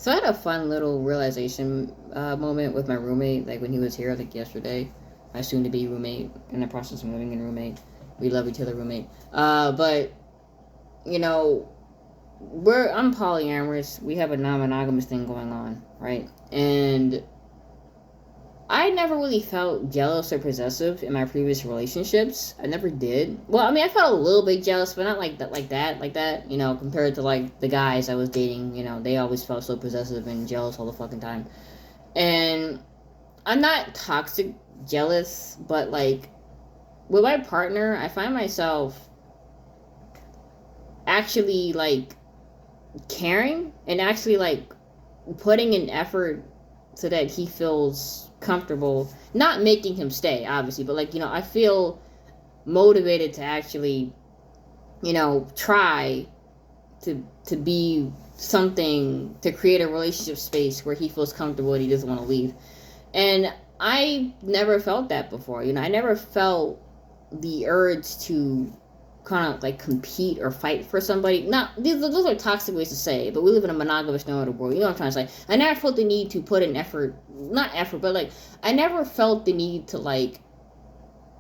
So I had a fun little realization moment with my roommate, like when he was here, like yesterday. My soon-to-be roommate, in the process of moving in roommate. We love each other, roommate. But you know, I'm polyamorous. We have a non-monogamous thing going on, right? And I never really felt jealous or possessive in my previous relationships. I never did. Well, I mean, I felt a little bit jealous, but not like that, like that. You know, compared to like the guys I was dating. You know, they always felt so possessive and jealous all the fucking time. And I'm not toxic jealous, but like with my partner, I find myself actually like caring and actually like putting an effort so that he feels comfortable, not making him stay obviously, but like, you know, I feel motivated to actually, you know, try to be something, to create a relationship space where he feels comfortable and he doesn't want to leave. And I never felt that before. You know, I never felt the urge to kind of like compete or fight for somebody. Not those are toxic ways to say it, but we live in a monogamous normative world. You know what I'm trying to say? I never felt the need to put in effort, not effort, but like I never felt the need to like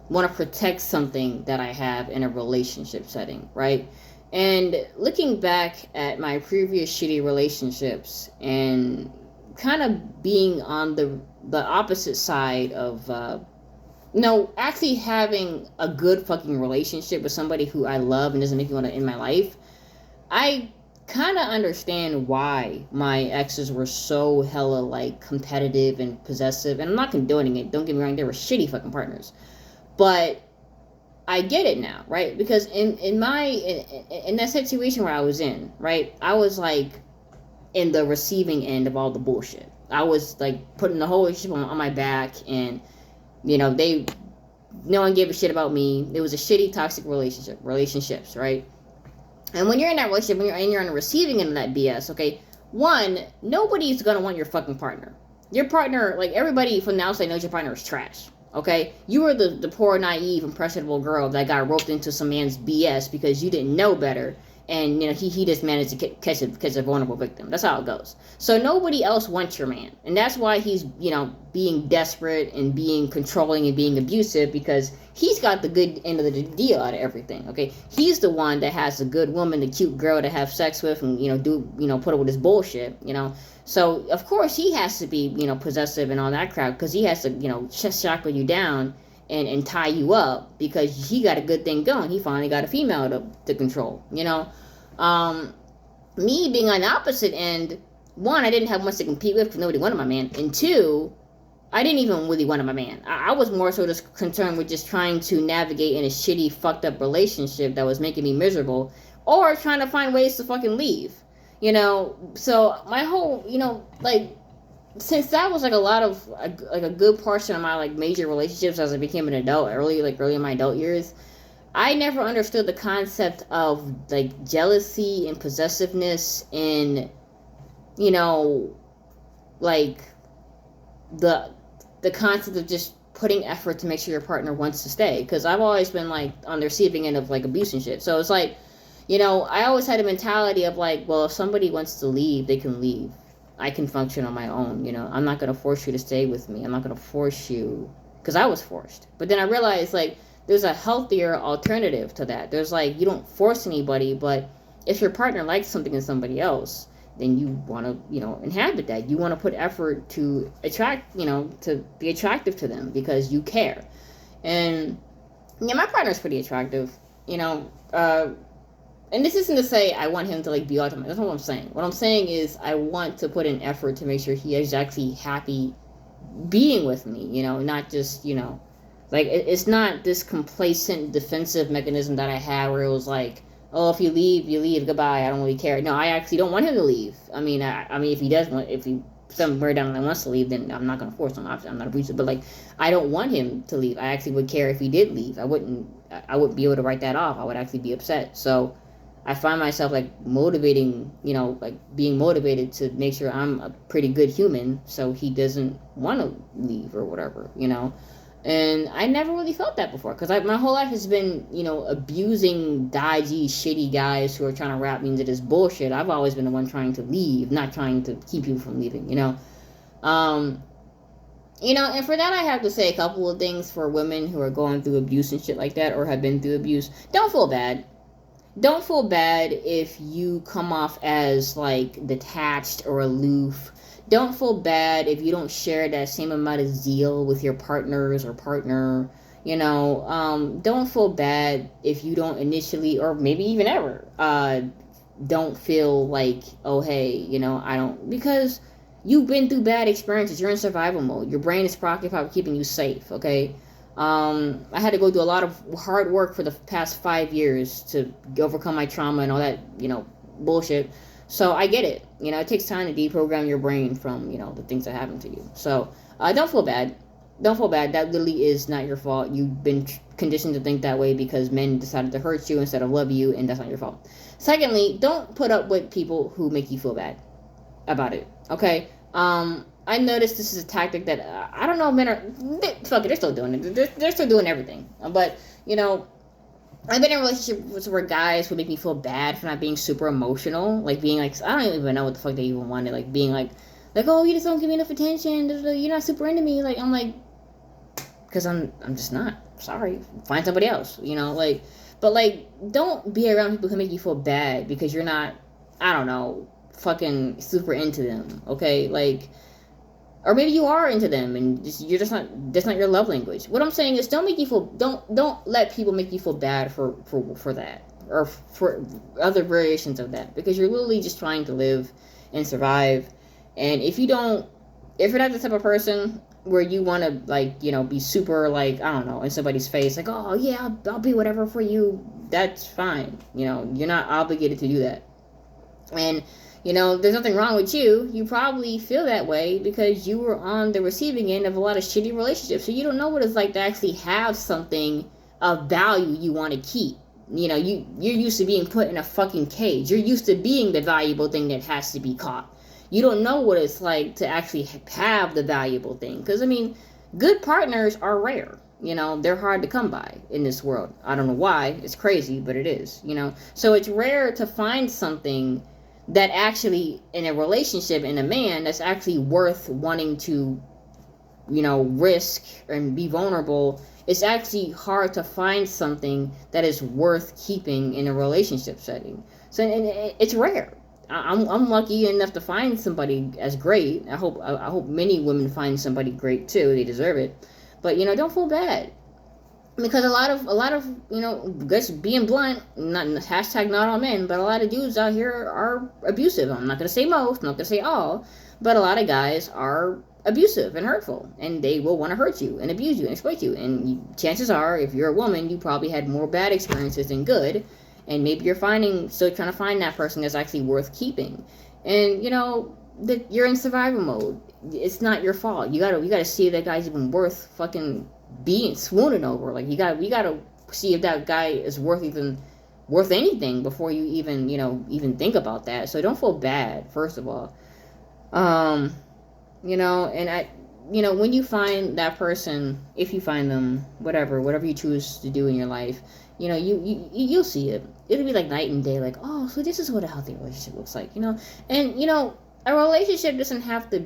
want to protect something that I have in a relationship setting, right? And looking back at my previous shitty relationships and kind of being on the opposite side of no, actually having a good fucking relationship with somebody who I love and doesn't make me want to end my life, I kind of understand why my exes were so hella like competitive and possessive. And I'm not condoning it. Don't get me wrong, they were shitty fucking partners. But I get it now, right? Because in that situation where I was in, right, I was like in the receiving end of all the bullshit. I was like putting the whole relationship on my back, and you know no one gave a shit about me. It was a shitty toxic relationships, right? And when you're in that relationship, when you're on the receiving end of that BS, okay, one, nobody's gonna want your fucking partner. Your partner, like everybody from the outside knows your partner is trash. Okay, you were the poor, naive, impressionable girl that got roped into some man's BS because you didn't know better, and you know he just managed to catch a vulnerable victim. That's how it goes. So nobody else wants your man, and that's why he's, you know, being desperate and being controlling and being abusive, because he's got the good end of the deal out of everything. Okay, he's the one that has a good woman, the cute girl to have sex with, and you know put up with his bullshit. You know, so of course he has to be, you know, possessive and all that crap, because he has to, you know, shackle you down and tie you up because he got a good thing going. He finally got a female to control. You know, um, me being on the opposite end, one, I didn't have much to compete with because nobody wanted my man, and two, I didn't even really want my man. I was more so just concerned with just trying to navigate in a shitty, fucked up relationship that was making me miserable, or trying to find ways to fucking leave. You know, so my whole, you know, like, since that was like a lot of like a good portion of my like major relationships as I became an adult, early in my adult years, I never understood the concept of like jealousy and possessiveness and, you know, like the the concept of just putting effort to make sure your partner wants to stay, because I've always been like on the receiving end of like abuse and shit. So it's like, you know, I always had a mentality of like, well, if somebody wants to leave, they can leave. I can function on my own. You know, I'm not going to force you to stay with me. I'm not going to force you, because I was forced. But then I realized like there's a healthier alternative to that. There's like, you don't force anybody, but if your partner likes something in somebody else, then you want to, you know, inhabit that. You want to put effort to attract, you know, to be attractive to them because you care. And yeah, my partner's pretty attractive, you know. And this isn't to say I want him to like be ultimate. That's not what I'm saying. What I'm saying is I want to put in effort to make sure he is actually happy being with me, you know, not just, you know, like it's not this complacent defensive mechanism that I had where it was like, oh, if you leave, goodbye. I don't really care. No, I actually don't want him to leave. I mean, if he does want, if he somewhere down the line wants to leave, then I'm not going to force him. I'm not abusive, but like, I don't want him to leave. I actually would care if he did leave. I wouldn't be able to write that off. I would actually be upset. So I find myself like motivating, you know, like being motivated to make sure I'm a pretty good human, so he doesn't want to leave or whatever, you know. And I never really felt that before because my whole life has been, abusing dodgy, shitty guys who are trying to wrap me into this bullshit. I've always been the one trying to leave, not trying to keep you from leaving. Um, and for that, I have to say a couple of things for women who are going through abuse and shit like that or have been through abuse. Don't feel bad. Don't feel bad if you come off as like detached or aloof. Don't feel bad if you don't share that same amount of zeal with your partners or partner. Don't feel bad if you don't initially or maybe even ever don't feel like, oh hey, I don't, because you've been through bad experiences. You're in survival mode. Your brain is preoccupied with keeping you safe. Okay. I had to go do a lot of hard work for the past 5 years to overcome my trauma and all that, bullshit. So I get it. It takes time to deprogram your brain from, the things that happen to you. So don't feel bad. Don't feel bad. That literally is not your fault. You've been conditioned to think that way because men decided to hurt you instead of love you, and that's not your fault. Secondly, don't put up with people who make you feel bad about it. Okay? I noticed this is a tactic that I don't know, men are fuck it, they're still doing it. They're still doing everything. But I've been in relationships where guys would make me feel bad for not being super emotional, like being like, I don't even know what the fuck they even wanted, like being like, oh, you just don't give me enough attention. You're not super into me. Like I'm like, because I'm just not. Sorry, find somebody else. But like, don't be around people who make you feel bad because you're not, I don't know, fucking super into them. Okay, like. Or maybe you are into them and you're just not, that's not your love language. What I'm saying is don't let people make you feel bad for that or for other variations of that, because you're literally just trying to live and survive. And if you're not the type of person where you want to like, be super like, I don't know, in somebody's face like, oh yeah, I'll be whatever for you, that's fine. You're not obligated to do that. And there's nothing wrong with you. You probably feel that way because you were on the receiving end of a lot of shitty relationships. So you don't know what it's like to actually have something of value you want to keep. You're used to being put in a fucking cage. You're used to being the valuable thing that has to be caught. You don't know what it's like to actually have the valuable thing. Because, good partners are rare. They're hard to come by in this world. I don't know why. It's crazy, but it is. So it's rare to find something that actually in a relationship in a man that's actually worth wanting to risk and be vulnerable. It's actually hard to find something that is worth keeping in a relationship setting. So and it's rare. I'm lucky enough to find somebody as great. I hope many women find somebody great too. They deserve it. But don't feel bad, because a lot of just being blunt, not hashtag not all men, but a lot of dudes out here are abusive. I'm not gonna say most, I'm not gonna say all, but a lot of guys are abusive and hurtful, and they will want to hurt you and abuse you and exploit you. And chances are, if you're a woman, you probably had more bad experiences than good, and maybe you're still trying to find that person that's actually worth keeping. And that you're in survival mode. It's not your fault. You gotta see if that guy's even worth fucking being swooning over. Like you gotta see if that guy is worth anything before you even think about that. So don't feel bad, first of all. And when you find that person, if you find them, whatever you choose to do in your life, you'll see it. It'll be like night and day. Like, oh, so this is what a healthy relationship looks like. And a relationship doesn't have to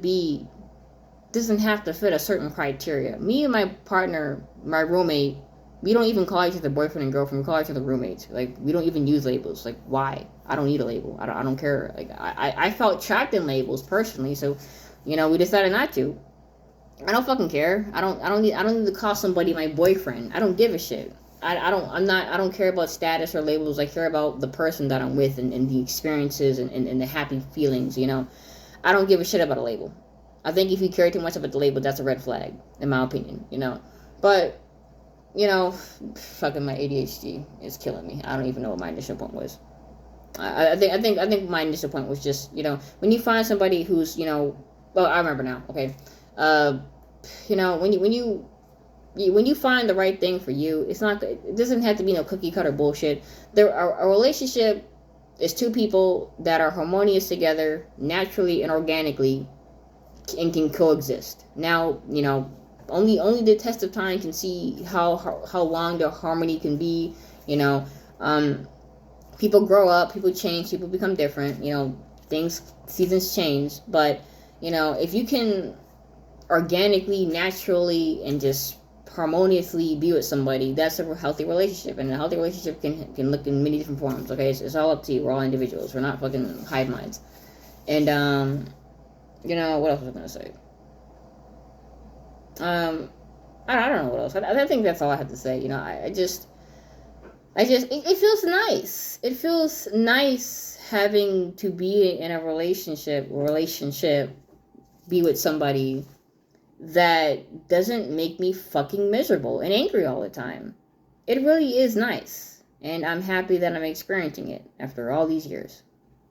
fit a certain criteria. Me and my partner, my roommate, we don't even call each other boyfriend and girlfriend. We call each other roommates. Like, we don't even use labels. Like, why? I don't need a label. I don't care. Like, I felt trapped in labels personally, so we decided not to. I don't fucking care. I don't need to call somebody my boyfriend. I don't give a shit. I don't care about status or labels. I care about the person that I'm with and the experiences and the happy feelings. I don't give a shit about a label. I think if you care too much about the label, that's a red flag, in my opinion. But fucking my ADHD is killing me. I don't even know what my initial point was. I think my initial point was just when you find somebody who's well, I remember now. Okay, when you find the right thing for you, it doesn't have to be no cookie cutter bullshit. A relationship is two people that are harmonious together naturally and organically and can coexist. Now, Only the test of time can see how long the harmony can be. You know, people grow up, people change, people become different. You know, seasons change, but you know, if you can organically, naturally, and just harmoniously be with somebody, that's a healthy relationship. And a healthy relationship can look in many different forms. Okay, it's all up to you. We're all individuals. We're not fucking hive minds. And you know, what else was I gonna say? Um, I don't know what else. I think that's all I have to say. You know, it feels nice. It feels nice having to be in a relationship, be with somebody that doesn't make me fucking miserable and angry all the time. It really is nice. And I'm happy that I'm experiencing it after all these years.